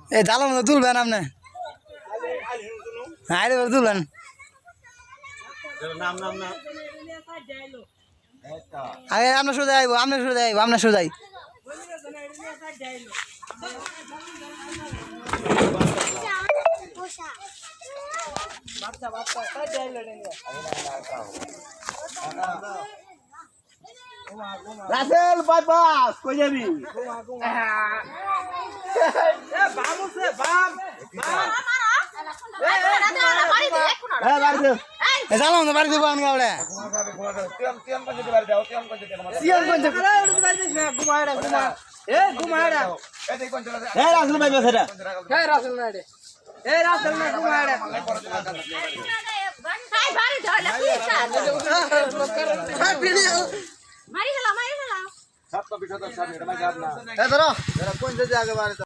এ জালাম তুলবেন আপনি আরে তুলবেন আগে আপনার সোজা আইব আপনার সোজা আইব আপনার সোজাই রাসেল বাইপাস কই যাবি জালাম না বাড়ি দেবো আমি গাওড়ে রাসেল বাইপাস এটা মারি গেল ধরো কোন আগে বাড়ি